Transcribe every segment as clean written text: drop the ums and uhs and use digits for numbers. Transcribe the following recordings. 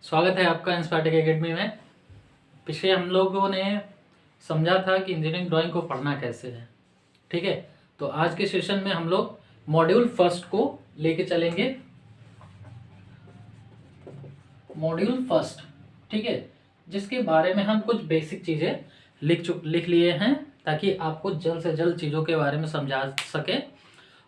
स्वागत है आपका इंस्पायर्ड एकेडमी में। पिछले हम लोगों ने समझा था कि इंजीनियरिंग ड्राइंग को पढ़ना कैसे है। ठीक है, तो आज के सेशन में हम लोग मॉड्यूल फर्स्ट को लेके चलेंगे। मॉड्यूल फर्स्ट, ठीक है, जिसके बारे में हम कुछ बेसिक चीज़ें लिख लिए हैं ताकि आपको जल्द से जल्द चीज़ों के बारे में समझा सके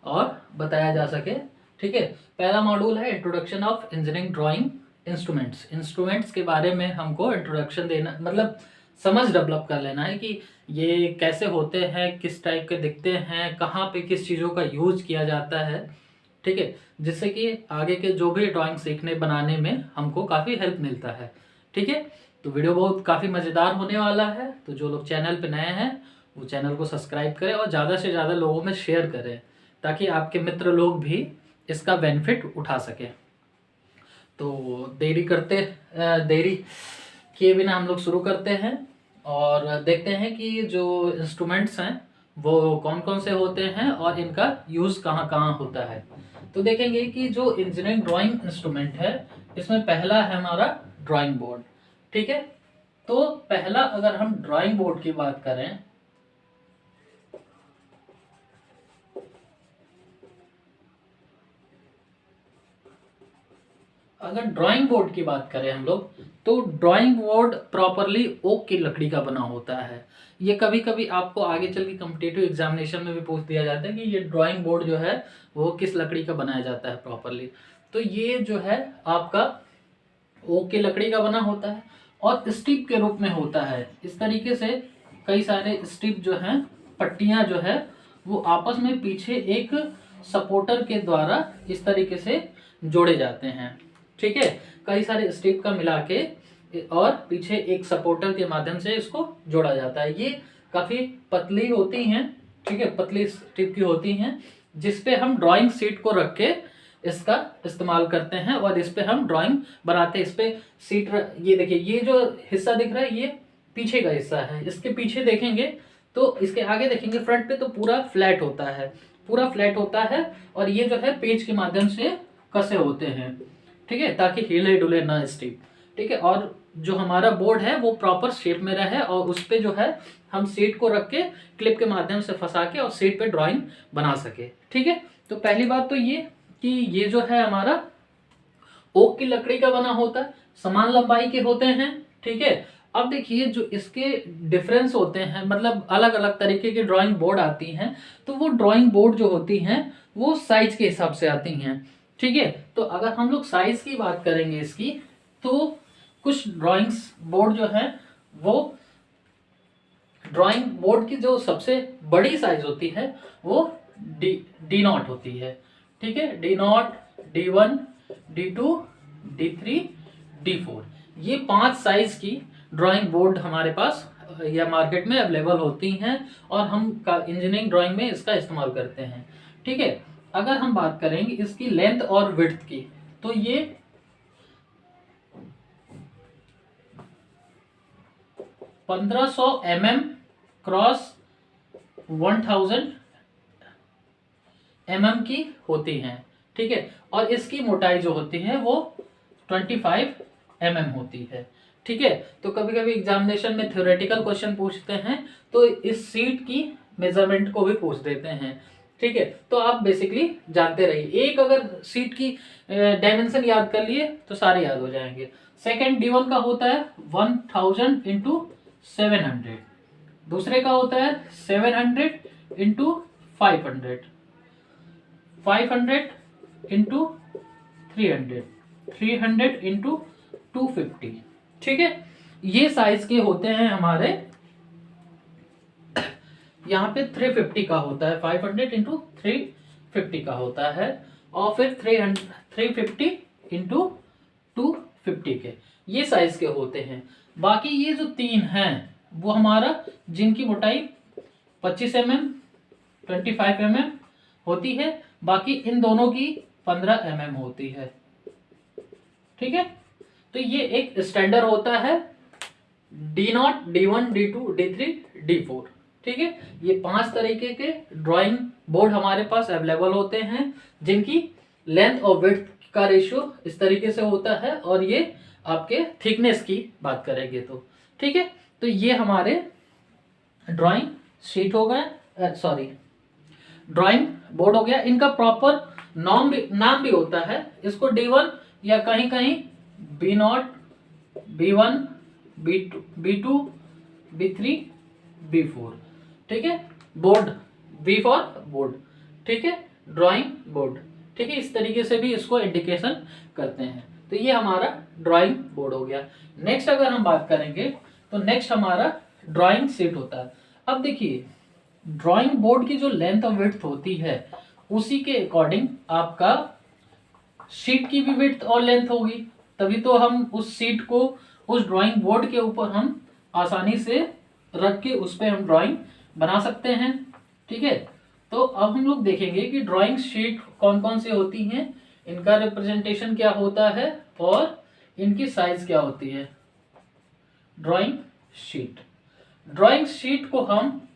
और बताया जा सके। ठीक है, पहला मॉड्यूल है introduction of engineering drawing instruments. Instruments के बारे में हमको इंट्रोडक्शन देना, मतलब समझ डेवलप कर लेना है कि ये कैसे होते हैं, किस टाइप के दिखते हैं, कहाँ पे किस चीज़ों का यूज किया जाता है। ठीक है, जिससे कि आगे के जो भी ड्राइंग सीखने बनाने में हमको काफ़ी हेल्प मिलता है। ठीक है, तो वीडियो बहुत काफ़ी मज़ेदार होने वाला है। तो जो लोग चैनल पे नए हैं वो चैनल को सब्सक्राइब करें और ज़्यादा से ज़्यादा लोगों में शेयर करें ताकि आपके मित्र लोग भी इसका बेनिफिट उठा सकें। तो देरी किए बिना हम लोग शुरू करते हैं और देखते हैं कि जो इंस्ट्रूमेंट्स हैं वो कौन कौन से होते हैं और इनका यूज़ कहाँ कहाँ होता है। तो देखेंगे कि जो इंजीनियरिंग ड्राइंग इंस्ट्रूमेंट है इसमें पहला है हमारा ड्राइंग बोर्ड। ठीक है, तो पहला अगर हम ड्राइंग बोर्ड की बात करें, अगर ड्राइंग बोर्ड की बात करें हम लोग, तो ड्राइंग बोर्ड प्रॉपरली ओक की लकड़ी का बना होता है। ये कभी कभी आपको आगे चल के कॉम्पिटिटिव एग्जामिनेशन में भी पूछ दिया जाता है कि ये ड्राइंग बोर्ड जो है वो किस लकड़ी का बनाया जाता है प्रॉपरली। तो ये जो है आपका ओक की लकड़ी का बना होता है और स्ट्रिप के रूप में होता है। इस तरीके से कई सारे स्ट्रिप जो हैं, पट्टियां जो है वो आपस में पीछे एक सपोर्टर के द्वारा इस तरीके से जोड़े जाते हैं। ठीक है, कई सारे स्ट्रिप का मिला के और पीछे एक सपोर्टर के माध्यम से इसको जोड़ा जाता है। ये काफ़ी पतली होती हैं, ठीक है, पतली स्ट्रिप की होती हैं जिसपे हम ड्राइंग शीट को रख के इसका इस्तेमाल करते हैं और इस पे हम ड्राइंग बनाते हैं। इस पे सीट ये देखिए, ये जो हिस्सा दिख रहा है ये पीछे का हिस्सा है। इसके पीछे देखेंगे तो इसके आगे देखेंगे फ्रंट पे तो पूरा फ्लैट होता है, पूरा फ्लैट होता है और ये जो है पेज के माध्यम से कसे होते हैं। ठीक है, ताकि हिले डुले ना स्ट्रिप। ठीक है, और जो हमारा बोर्ड है वो प्रॉपर शेप में रहे और उस पे जो है हम सीट को रख के क्लिप के माध्यम से फंसा के और सीट पे ड्राइंग बना सके। ठीक है, तो पहली बात तो ये कि ये जो है हमारा ओक की लकड़ी का बना होता है, समान लंबाई के होते हैं। ठीक है, अब देखिए जो इसके डिफरेंस होते हैं, मतलब अलग अलग तरीके की ड्राइंग बोर्ड आती हैं, तो वो ड्राइंग बोर्ड जो होती हैं वो साइज के हिसाब से आती हैं। ठीक है, तो अगर हम लोग साइज की बात करेंगे इसकी, तो कुछ ड्राइंग्स बोर्ड जो है वो ड्राइंग बोर्ड की जो सबसे बड़ी साइज होती है वो डी नॉट होती है। ठीक है, D not, D1, D2, D3, D4, ये 5 साइज की ड्राइंग बोर्ड हमारे पास या मार्केट में अवेलेबल होती हैं और हम इंजीनियरिंग ड्राइंग में इसका इस्तेमाल करते हैं। ठीक है, अगर हम बात करेंगे इसकी लेंथ और विड्थ की, तो ये 1500 mm क्रॉस 1000 mm की होती हैं। ठीक है, और इसकी मोटाई जो होती है वो 25 mm होती है। ठीक है, तो कभी कभी एग्जामिनेशन में थ्योरेटिकल क्वेश्चन पूछते हैं तो इस सीट की मेजरमेंट को भी पूछ देते हैं। ठीक है, तो आप बेसिकली जानते रहिए, एक अगर सीट की डायमेंशन याद कर लिए तो सारे याद हो जाएंगे। सेकंड D1 का होता है 1000 इंटू 700, दूसरे का होता है 700 इंटू 500, 500 इंटू 300, 300 इंटू 250। ठीक है, ये साइज के होते हैं हमारे। यहाँ पे 350 का होता है, 500 इंटू 350 का होता है और फिर 350 इंटू 250 के, ये साइज के होते हैं। बाकी ये जो 3 हैं वो हमारा जिनकी मोटाई 25 mm, 25 mm होती है, बाकी इन दोनों की 15 mm होती है। ठीक है, तो ये एक स्टैंडर्ड होता है D0, D1, D2, D3, D4। ठीक है, ये 5 तरीके के ड्राइंग बोर्ड हमारे पास अवेलेबल होते हैं जिनकी लेंथ और विड्थ का रेशियो इस तरीके से होता है और ये आपके थिकनेस की बात करेंगे तो, ठीक है। तो ये हमारे ड्राइंग शीट हो गए, सॉरी ड्राइंग बोर्ड हो गया। इनका प्रॉपर नाम भी होता है। इसको D1 या कहीं कहीं B0, B1, B2, B3, B4, ठीक है। बोर्ड, B फॉर बोर्ड, ठीक है, ड्राइंग बोर्ड, ठीक है। इस तरीके से भी इसको इंडिकेशन करते हैं। तो ये हमारा ड्राइंग बोर्ड हो गया। नेक्स्ट अगर हम बात करेंगे तो नेक्स्ट हमारा ड्राइंग शीट होता है। अब देखिए ड्राइंग बोर्ड की जो लेंथ और विड्थ होती है उसी के अकॉर्डिंग आपका शीट की भी विड्थ और लेंथ होगी, तभी तो हम उस शीट को उस ड्राइंग बोर्ड के ऊपर हम आसानी से रख के उस पर हम ड्राइंग बना सकते हैं, ठीक है। तो अब हम लोग देखेंगे कि ड्राइंग शीट कौन कौन सी होती हैं, इनका रिप्रेजेंटेशन क्या होता है और इनकी साइज क्या होती है। ड्राइंग शीट को हम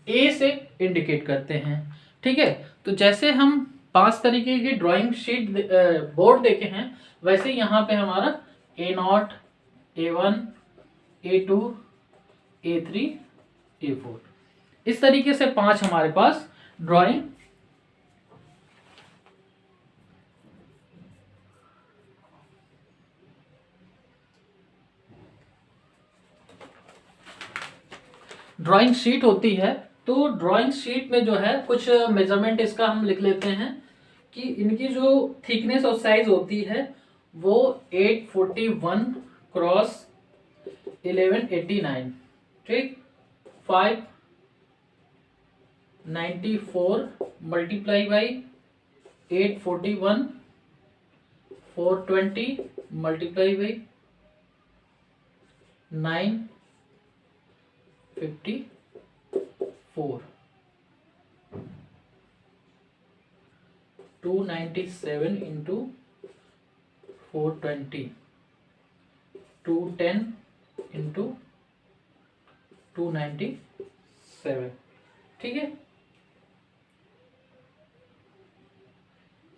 ए से इंडिकेट करते हैं, ठीक है। तो जैसे हम 5 तरीके की ड्राइंग शीट बोर्ड देखे हैं, वैसे यहाँ पे हमारा A0, A1, A2, A3, A4, इस तरीके से 5 हमारे पास ड्राइंग शीट होती है। तो ड्राइंग शीट में जो है कुछ मेजरमेंट इसका हम लिख लेते हैं कि इनकी जो थिकनेस और साइज होती है वो 841 क्रॉस 1189, ठीक, 594 multiply by 841, 420 multiply by 954, 297 into 420, 210 into 297, ठीक है।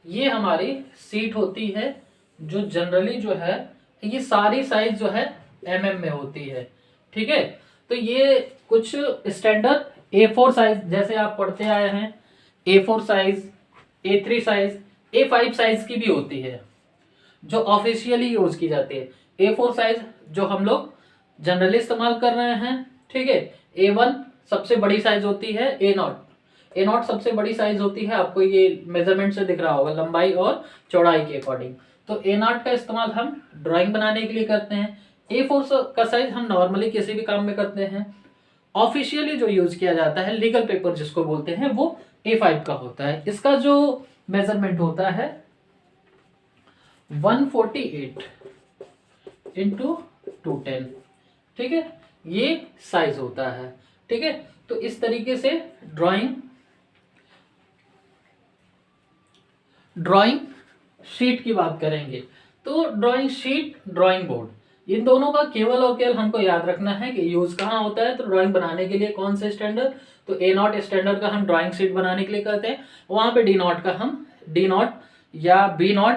ये हमारी सीट होती है जो जनरली जो है ये सारी साइज जो है mm में होती है, ठीक है। तो ये कुछ स्टैंडर्ड A4 साइज जैसे आप पढ़ते आए हैं, A4 size, A3 size, A5 size की भी होती है जो ऑफिशियली यूज की जाती है। A4 साइज जो हम लोग जनरली इस्तेमाल कर रहे हैं, ठीक है। A1 सबसे बड़ी साइज होती है, A0 सबसे बड़ी साइज होती है, आपको ये मेजरमेंट से दिख रहा होगा लंबाई और चौड़ाई के अकॉर्डिंग। तो A0 का इस्तेमाल हम ड्राइंग बनाने के लिए करते हैं। A4 का साइज हम नॉर्मली किसी भी काम में करते हैं। ऑफिशियली जो यूज किया जाता है लीगल पेपर जिसको बोलते हैं वो A5 का होता है। इसका जो मेजरमेंट होता है 148 इंटू 210, ठीक है, ये साइज होता है, ठीक है। तो इस तरीके से ड्राइंग शीट की बात करेंगे। तो ड्राइंग शीट, ड्राइंग बोर्ड, इन दोनों का केवल और केवल हमको याद रखना है कि यूज कहाँ होता है। तो ड्राइंग बनाने के लिए कौन से स्टैंडर्ड, तो A0 स्टैंडर्ड का हम ड्राइंग शीट बनाने के लिए करते हैं, वहां पे D0 का हम D0 या B0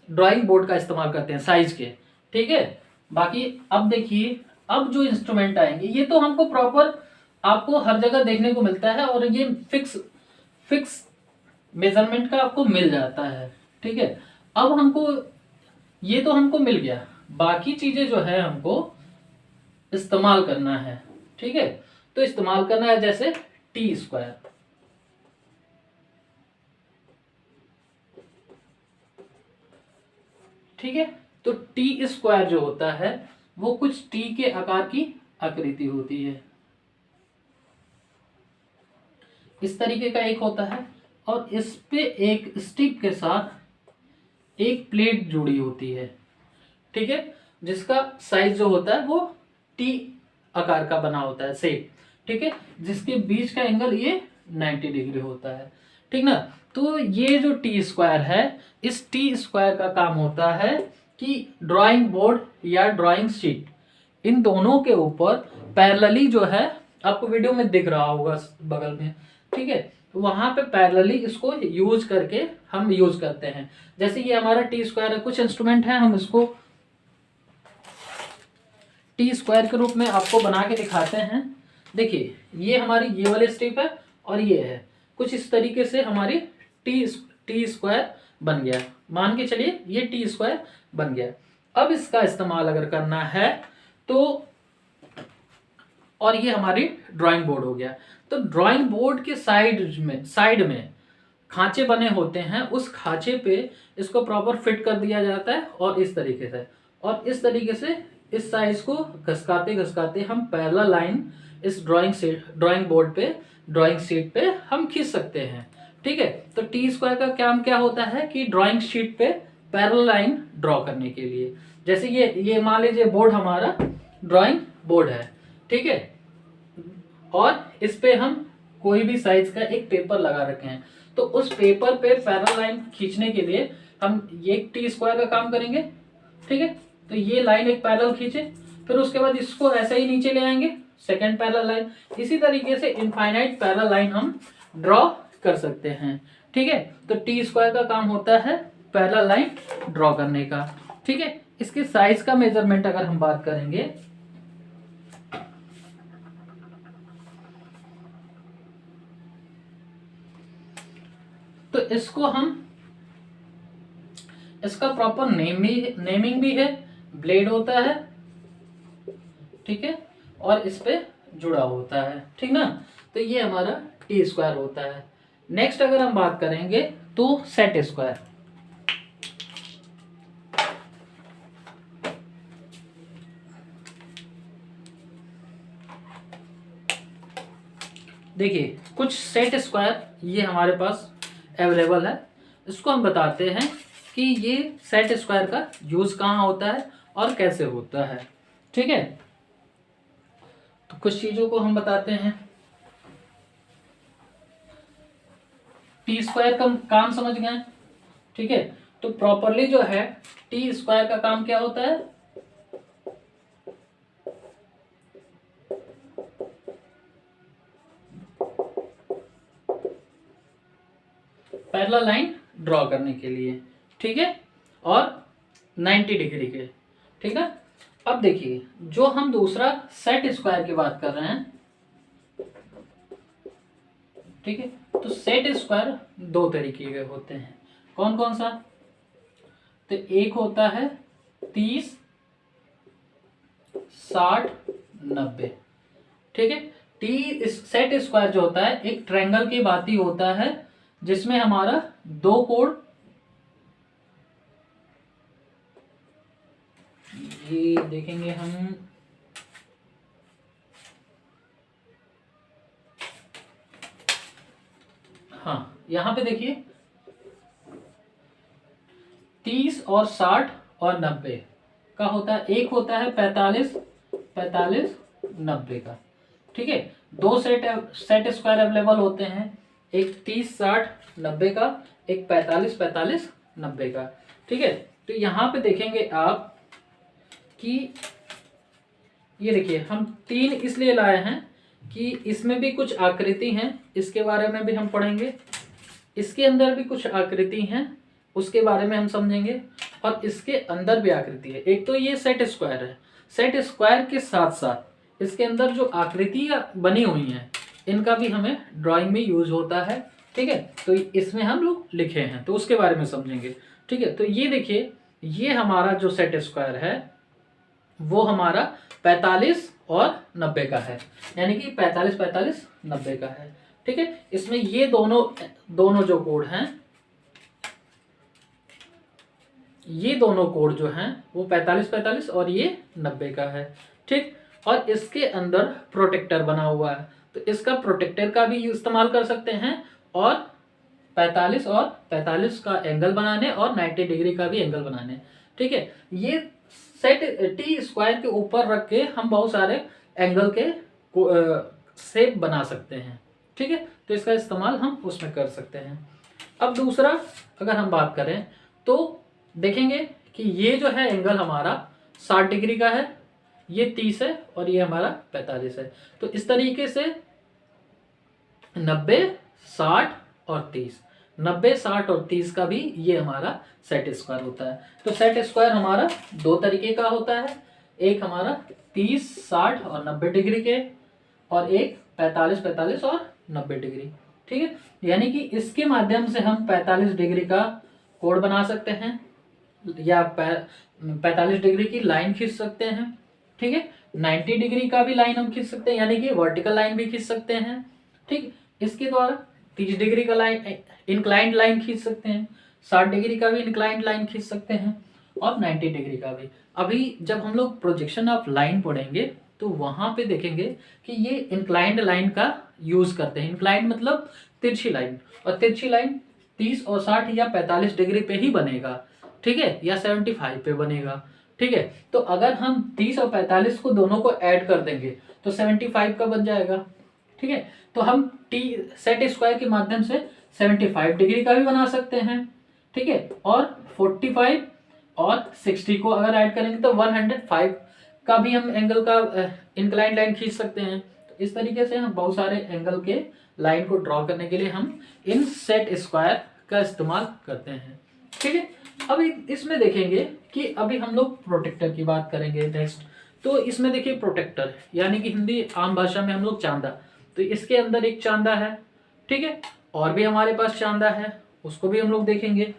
ड्राइंग बोर्ड का इस्तेमाल करते हैं साइज के, ठीक है। बाकी अब देखिए अब जो इंस्ट्रूमेंट आएंगे ये तो हमको प्रॉपर आपको हर जगह देखने को मिलता है और ये फिक्स मेजरमेंट का आपको मिल जाता है, ठीक है। अब हमको ये तो हमको मिल गया, बाकी चीजें जो है हमको इस्तेमाल करना है, ठीक है। तो इस्तेमाल करना है जैसे T², ठीक है। तो T² जो होता है वो कुछ T के आकार की आकृति होती है, इस तरीके का एक होता है और इस पे एक स्टिक के साथ एक प्लेट जुड़ी होती है, ठीक है, जिसका साइज जो होता है वो T आकार का बना होता है शेप, ठीक है, जिसके बीच का एंगल ये 90 डिग्री होता है, ठीक ना। तो ये जो T² है, इस T² का काम होता है कि ड्राइंग बोर्ड या ड्राइंग शीट इन दोनों के ऊपर पैरेलली जो है आपको वीडियो में दिख रहा होगा बगल में, ठीक है, तो वहाँ पे पैरेलली इसको यूज करके हम यूज करते हैं। जैसे ये हमारा टी स्क्वायर है, कुछ इंस्ट्रूमेंट है, हम इसको टी स्क्वायर के रूप में आपको बना के दिखाते हैं। देखिए ये हमारी ये वाली स्टेप है और ये है, कुछ इस तरीके से हमारी टी स्क्वायर बन गया। मान के चलिए ये टी स्क्वायर बन गया। अब इसका इस्तेमाल अगर करना है तो, और ये हमारी ड्राइंग बोर्ड हो गया। तो ड्राइंग बोर्ड के साइड में खांचे बने होते हैं, उस खांचे पे इसको प्रॉपर फिट कर दिया जाता है और इस तरीके से, और इस तरीके से इस साइज को घसकाते घसकाते हम पैरेलल लाइन इस ड्राइंग बोर्ड पे, ड्राइंग शीट पे हम खींच सकते हैं। ठीक है, तो टी स्क्वायर का काम क्या होता है कि ड्राइंग शीट पे पैरेलल लाइन ड्रॉ करने के लिए, जैसे ये मान लीजिए बोर्ड हमारा ड्राइंग बोर्ड है, ठीक है, और इस पे हम कोई भी साइज का एक पेपर लगा रखे हैं, तो उस पेपर पे पैरेलल लाइन खींचने के लिए हम ये टी स्क्वायर का काम करेंगे। ठीक है, तो ये लाइन एक पैरेलल खींचे, फिर उसके बाद इसको ऐसे ही नीचे ले आएंगे, सेकंड पैरेलल लाइन। इसी तरीके से इनफाइनाइट पैरेलल लाइन हम ड्रॉ कर सकते हैं। ठीक है, तो टी स्क्वायर का काम होता है पैरेलल लाइन ड्रॉ करने का। ठीक है, इसके साइज का मेजरमेंट अगर हम बात करेंगे तो इसको हम, इसका प्रॉपर नेमिंग भी है, ब्लेड होता है, ठीक है, और इस पे जुड़ा होता है, ठीक ना। तो ये हमारा टी स्क्वायर होता है। नेक्स्ट अगर हम बात करेंगे तो सेट स्क्वायर। देखिए कुछ सेट स्क्वायर ये हमारे पास अवेलेबल है, इसको हम बताते हैं कि ये सेट स्क्वायर का यूज कहाँ होता है और कैसे होता है। ठीक है, तो कुछ चीजों को हम बताते हैं। टी स्क्वायर का काम समझ गए, ठीक है, तो प्रॉपरली जो है टी स्क्वायर का काम क्या होता है, पैरेलल लाइन ड्रॉ करने के लिए, ठीक है, और 90 डिग्री के, ठीक है। अब देखिए जो हम दूसरा सेट स्क्वायर की बात कर रहे हैं, ठीक है, तो सेट स्क्वायर दो तरीके के होते हैं। कौन कौन सा, तो एक होता है 30 60 90, ठीक है। टी सेट स्क्वायर जो होता है एक ट्रायंगल की भांति होता है, जिसमें हमारा दो कोण, ये देखेंगे हम, हाँ यहां पे देखिए 30 और 60 और 90 का होता है, एक होता है 45 45 90 का, ठीक है। दो सेट स्क्वायर अवेलेबल होते हैं, एक 30 60 90 का, एक 45 45 90 का, ठीक है। तो यहाँ पे देखेंगे आप कि ये देखिए हम तीन इसलिए लाए हैं कि इसमें भी कुछ आकृति हैं, इसके बारे में भी हम पढ़ेंगे, इसके अंदर भी कुछ आकृति हैं, उसके बारे में हम समझेंगे, और इसके अंदर भी आकृति है। एक तो ये सेट स्क्वायर है, सेट स्क्वायर के साथ साथ इसके अंदर जो आकृतियाँ बनी हुई हैं इनका भी हमें ड्राइंग में यूज होता है, ठीक है। तो इसमें हम लोग लिखे हैं तो उसके बारे में समझेंगे, ठीक है। तो ये देखिए ये हमारा जो सेट स्क्वायर है वो हमारा 45 और 90 का है, यानी कि 45 45 90 का है, ठीक है। इसमें ये दोनों जो कोड हैं, ये दोनों कोड जो हैं वो 45 45 और ये 90 का है, ठीक। और इसके अंदर प्रोटेक्टर बना हुआ है, तो इसका प्रोटेक्टर का भी इस्तेमाल कर सकते हैं, और 45 और 45 का एंगल बनाने और 90 डिग्री का भी एंगल बनाने, ठीक है। ये सेट टी स्क्वायर के ऊपर रख के हम बहुत सारे एंगल के शेप बना सकते हैं, ठीक है। तो इसका इस्तेमाल हम उसमें कर सकते हैं। अब दूसरा अगर हम बात करें तो देखेंगे कि ये जो है एंगल हमारा 60 डिग्री का है, ये 30 है और ये हमारा 45 है। तो इस तरीके से 90 60 और 30, 90, 60 और 30 का भी ये हमारा सेट स्क्वायर होता है। तो सेट स्क्वायर हमारा दो तरीके का होता है, एक हमारा 30, 60 और 90 डिग्री के, और एक 45, 45 और 90 डिग्री। ठीक है, यानी कि इसके माध्यम से हम 45 डिग्री का कोण बना सकते हैं, या 45 डिग्री की लाइन खींच सकते हैं। ठीक है, 90 डिग्री का भी लाइन हम खींच सकते हैं, यानी कि वर्टिकल लाइन भी खींच सकते हैं। ठीक, इसके द्वारा 30 डिग्री का लाइन इंक्लाइंड लाइन खींच सकते हैं, 60 डिग्री का भी इंक्लाइंड लाइन खींच सकते हैं, और 90 डिग्री का भी। अभी जब हम लोग प्रोजेक्शन ऑफ लाइन पढ़ेंगे तो वहां पे देखेंगे कि ये इंक्लाइंड लाइन का यूज करते हैं। इंक्लाइंड मतलब तिरछी लाइन, और तिरछी लाइन 30 और 60 या 45 डिग्री पे ही बनेगा। ठीक है, या 75 पे बनेगा। ठीक है, तो अगर हम 30 और 45 को दोनों को ऐड कर देंगे तो 75 का बन जाएगा। ठीक है, तो हम टी सेट स्क्वायर के माध्यम से 75 डिग्री का भी बना सकते हैं। ठीक है, और 45 और 60 को अगर ऐड करेंगे तो 105 का भी हम एंगल का इंक्लाइंड लाइन खींच सकते हैं। तो इस तरीके से हम बहुत सारे एंगल के लाइन को ड्रॉ करने के लिए हम इन सेट स्क्वायर का इस्तेमाल करते हैं। ठीक है, अब इसमें देखेंगे कि अभी हम लोग प्रोटेक्टर की बात करेंगे नेक्स्ट। तो इसमें देखिए प्रोटेक्टर यानी कि हिंदी आम भाषा में हम लोग चांदा, तो इसके अंदर एक चांदा है। ठीक है, और भी हमारे पास चांदा है, उसको भी हम लोग देखेंगे।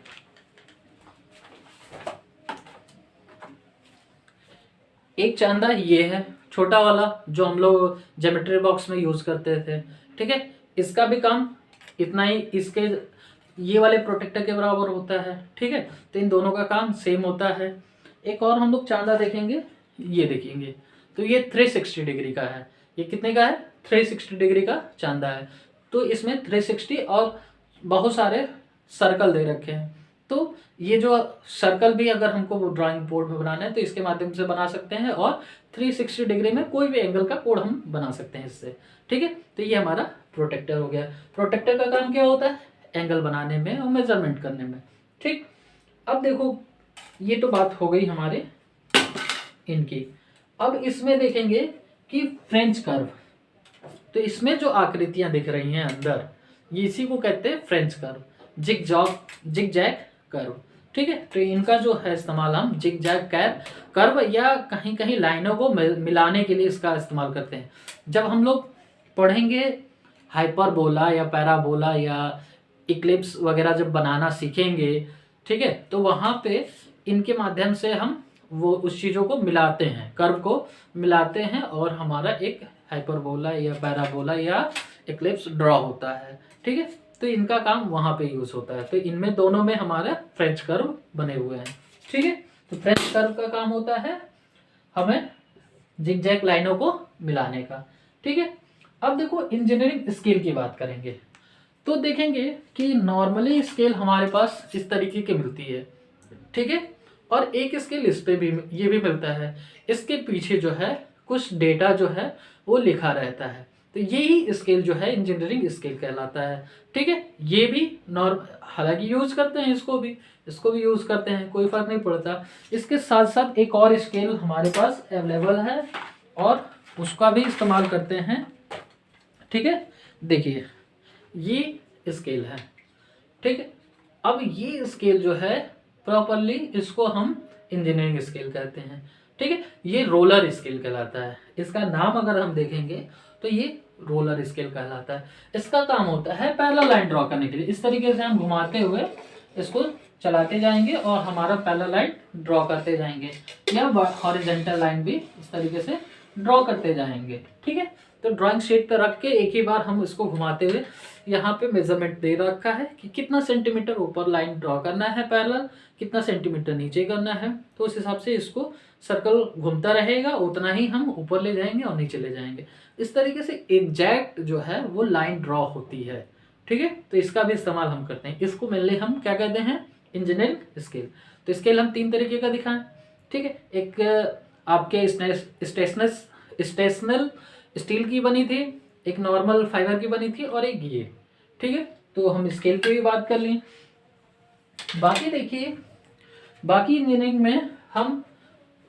एक चांदा ये है छोटा वाला, जो हम लोग ज्योमेट्री बॉक्स में यूज करते थे। ठीक है, इसका भी काम इतना ही इसके ये वाले प्रोटेक्टर के बराबर होता है। ठीक है, तो इन दोनों का काम सेम होता है। एक और हम लोग चांदा देखेंगे, ये देखेंगे, तो ये 360 डिग्री का है। ये कितने का है? 360 डिग्री का चांदा है। तो इसमें 360 और बहुत सारे सर्कल दे रखे हैं। तो ये जो सर्कल भी अगर हमको ड्राइंग बोर्ड में बनाना है तो इसके माध्यम से बना सकते हैं, और 360 डिग्री में कोई भी एंगल का कोण हम बना सकते हैं इससे। ठीक है, तो ये हमारा प्रोटेक्टर हो गया। प्रोटेक्टर का काम क्या होता है? एंगल बनाने में और मेजरमेंट करने में। ठीक, अब देखो ये तो बात हो गई हमारे इनकी। अब इसमें देखेंगे कि फ्रेंच कर्व। तो इसमें जो आकृतियां दिख रही हैं अंदर, ये इसी को कहते हैं French curve, zig zag curve. ठीक है, तो इनका जो है इस्तेमाल हम जिग जैग कर्व या कहीं कहीं लाइनों को मिलाने के लिए इसका इस्तेमाल करते हैं। जब हम लोग पढ़ेंगे हाइपरबोला या पैराबोला या इक्लिप्स वगैरह जब बनाना सीखेंगे, ठीक है, तो वहाँ पे इनके माध्यम से हम वो उस चीज़ों को मिलाते हैं, कर्व को मिलाते हैं, और हमारा एक हाइपरबोला या पैराबोला या इक्लिप्स ड्रॉ होता है। ठीक है, तो इनका काम वहाँ पे यूज़ होता है। तो इनमें दोनों में हमारा फ्रेंच कर्व बने हुए हैं। ठीक है, तो फ्रेंच कर्व का काम होता है हमें जिगजैग लाइनों को मिलाने का। ठीक है, अब देखो इंजीनियरिंग स्केल की बात करेंगे तो देखेंगे कि नॉर्मली स्केल हमारे पास इस तरीके की मिलती है। ठीक है, और एक स्केल इस पे भी ये भी मिलता है। इसके पीछे जो है कुछ डेटा जो है वो लिखा रहता है। तो यही स्केल जो है इंजीनियरिंग स्केल कहलाता है। ठीक है, ये भी हालांकि यूज करते हैं, इसको भी यूज करते हैं, कोई फर्क नहीं पड़ता। इसके साथ साथ एक और स्केल हमारे पास अवेलेबल है और उसका भी इस्तेमाल करते हैं। ठीक है, देखिए ये स्केल है। ठीक है, अब ये स्केल जो है प्रॉपरली इसको हम इंजीनियरिंग स्केल कहते हैं। ठीक है, ये रोलर स्केल कहलाता है। इसका नाम अगर हम देखेंगे तो ये रोलर स्केल कहलाता है। इसका काम होता है पैरेलल लाइन ड्रॉ करने के लिए। इस तरीके से हम घुमाते हुए इसको चलाते जाएंगे और हमारा पैरेलल लाइन ड्रॉ करते जाएंगे, या हॉरिजॉन्टल लाइन भी इस तरीके से ड्रॉ करते जाएंगे। ठीक है, तो ड्राइंग शीट पे रख के एक ही बार हम इसको घुमाते हुए, यहाँ पे मेजरमेंट दे रखा है कि कितना सेंटीमीटर ऊपर लाइन ड्रॉ करना है पैरेलल, कितना सेंटीमीटर नीचे करना है। तो उस हिसाब से इसको सर्कल घूमता रहेगा, उतना ही हम ऊपर ले जाएंगे और नीचे ले जाएंगे। इस तरीके से एग्जैक्ट जो है वो लाइन ड्रॉ होती है। ठीक है, तो इसका भी इस्तेमाल हम करते हैं। इसको मेनली हम क्या कहते हैं? Engineering scale. तो स्केल हम 3 तरीके का दिखाएं। ठीक है, एक आपके स्टेशनल स्टील की बनी थी, एक नॉर्मल फाइबर की बनी थी, और एक ये। ठीक है, तो हम स्केल की भी बात कर लें। बाकी देखिए, बाकी इंजीनियरिंग में हम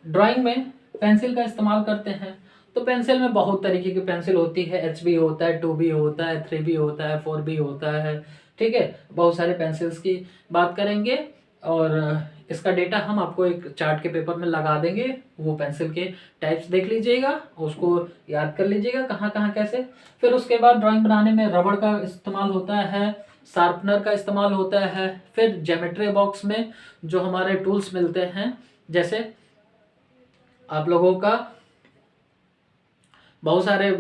ड्राइंग में पेंसिल का इस्तेमाल करते हैं। तो पेंसिल में बहुत तरीके की पेंसिल होती है, HB होता है, 2B होता है, 3B होता है, 4B होता है, ठीक है। बहुत सारे पेंसिल्स की बात करेंगे और इसका डेटा हम आपको एक चार्ट के पेपर में लगा देंगे। वो पेंसिल के टाइप्स देख लीजिएगा, उसको याद कर लीजिएगा कहाँ कहाँ कैसे। फिर उसके बाद ड्राइंग बनाने में रबड़ का इस्तेमाल होता है, शार्पनर का इस्तेमाल होता है। फिर ज्योमेट्री बॉक्स में जो हमारे टूल्स मिलते हैं, जैसे आप लोगों का बहुत सारे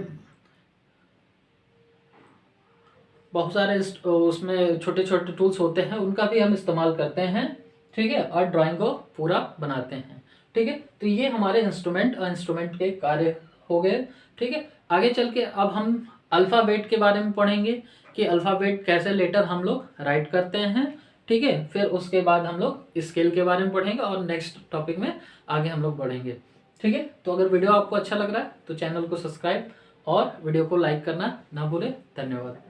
उसमें छोटे छोटे टूल्स होते हैं, उनका भी हम इस्तेमाल करते हैं, ठीक है, और ड्राइंग को पूरा बनाते हैं, ठीक है। तो ये हमारे इंस्ट्रूमेंट के कार्य हो गए, ठीक है। आगे चल के अब हम अल्फ़ाबेट के बारे में पढ़ेंगे कि अल्फ़ाबेट कैसे लेटर हम लोग राइट करते हैं, ठीक है। फिर उसके बाद हम लोग स्केल के बारे में पढ़ेंगे और नेक्स्ट टॉपिक में आगे हम लोग बढ़ेंगे, ठीक है। तो अगर वीडियो आपको अच्छा लग रहा है तो चैनल को सब्सक्राइब और वीडियो को लाइक करना ना भूलें। धन्यवाद।